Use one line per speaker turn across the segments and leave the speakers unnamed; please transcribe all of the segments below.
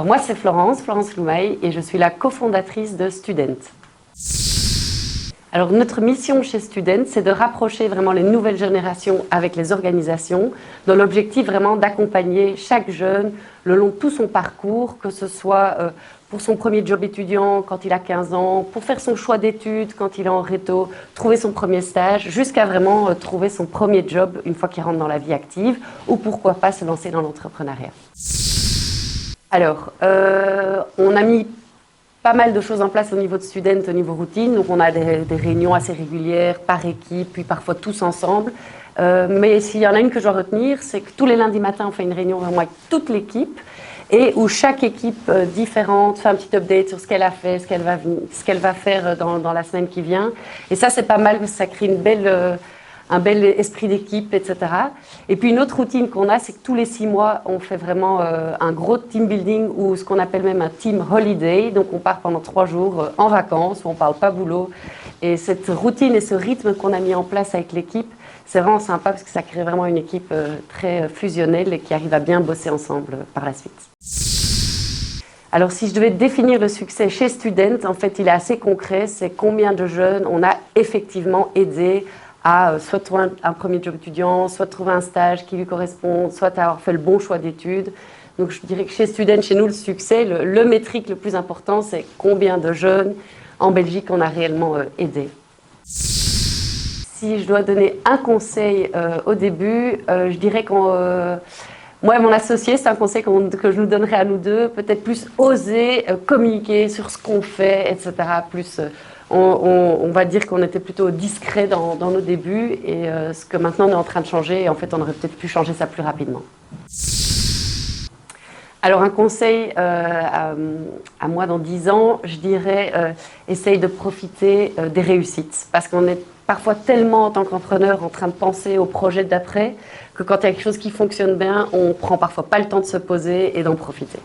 Alors moi c'est Florence Loumaille et je suis la cofondatrice de Student. Alors notre mission chez Student, c'est de rapprocher vraiment les nouvelles générations avec les organisations, dans l'objectif vraiment d'accompagner chaque jeune le long de tout son parcours, que ce soit pour son premier job étudiant quand il a 15 ans, pour faire son choix d'études quand il est en réto, trouver son premier stage, jusqu'à vraiment trouver son premier job une fois qu'il rentre dans la vie active, ou pourquoi pas se lancer dans l'entrepreneuriat. Alors, on a mis pas mal de choses en place au niveau de Student, au niveau routine. Donc on a des réunions assez régulières par équipe, puis parfois tous ensemble. Mais s'il y en a une que je dois retenir, c'est que tous les lundis matins, on fait une réunion vraiment avec toute l'équipe et où chaque équipe différente fait un petit update sur ce qu'elle a fait, ce qu'elle va faire dans la semaine qui vient. Et ça, c'est pas mal parce que ça crée un bel esprit d'équipe, etc. Et puis une autre routine qu'on a, c'est que tous les 6 mois, on fait vraiment un gros team building ou ce qu'on appelle même un team holiday. Donc on part pendant 3 jours en vacances où on ne parle pas boulot. Et cette routine et ce rythme qu'on a mis en place avec l'équipe, c'est vraiment sympa parce que ça crée vraiment une équipe très fusionnelle et qui arrive à bien bosser ensemble par la suite. Alors si je devais définir le succès chez Student, en fait il est assez concret, c'est combien de jeunes on a effectivement aidé à soit trouver un premier job étudiant, soit trouver un stage qui lui correspond, soit avoir fait le bon choix d'études. Donc je dirais que chez Student, chez nous, le succès, le métrique le plus important, c'est combien de jeunes en Belgique on a réellement aidé. Si je dois donner un conseil au début, je dirais moi et mon associé, c'est un conseil que je nous donnerais à nous deux, peut-être plus oser communiquer sur ce qu'on fait, etc. Plus, on va dire qu'on était plutôt discret dans nos débuts et ce que maintenant on est en train de changer et en fait on aurait peut-être pu changer ça plus rapidement. Alors un conseil à moi dans 10 ans, je dirais essaye de profiter des réussites parce qu'on est parfois tellement en tant qu'entrepreneur en train de penser au projet d'après que quand il y a quelque chose qui fonctionne bien, on prend parfois pas le temps de se poser et d'en profiter.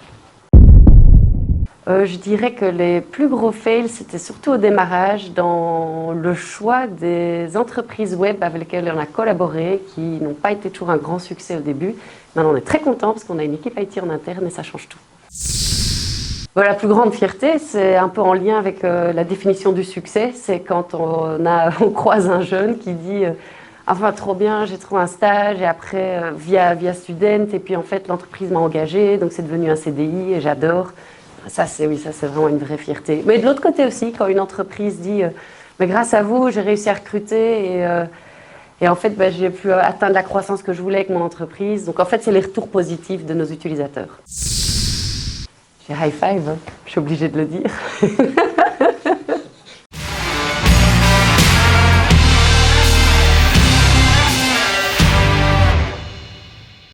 Je dirais que les plus gros fails, c'était surtout au démarrage dans le choix des entreprises web avec lesquelles on a collaboré, qui n'ont pas été toujours un grand succès au début. Maintenant, on est très content parce qu'on a une équipe IT en interne et ça change tout. La plus grande fierté, c'est un peu en lien avec la définition du succès. C'est quand on croise un jeune qui dit enfin trop bien, j'ai trouvé un stage et après via Student et puis en fait l'entreprise m'a engagé, donc c'est devenu un CDI et j'adore. Ça c'est vraiment une vraie fierté. Mais de l'autre côté aussi, quand une entreprise dit mais grâce à vous, j'ai réussi à recruter et en fait j'ai pu atteindre la croissance que je voulais avec mon entreprise. Donc en fait, c'est les retours positifs de nos utilisateurs. J'ai high five, hein. Je suis obligée de le dire.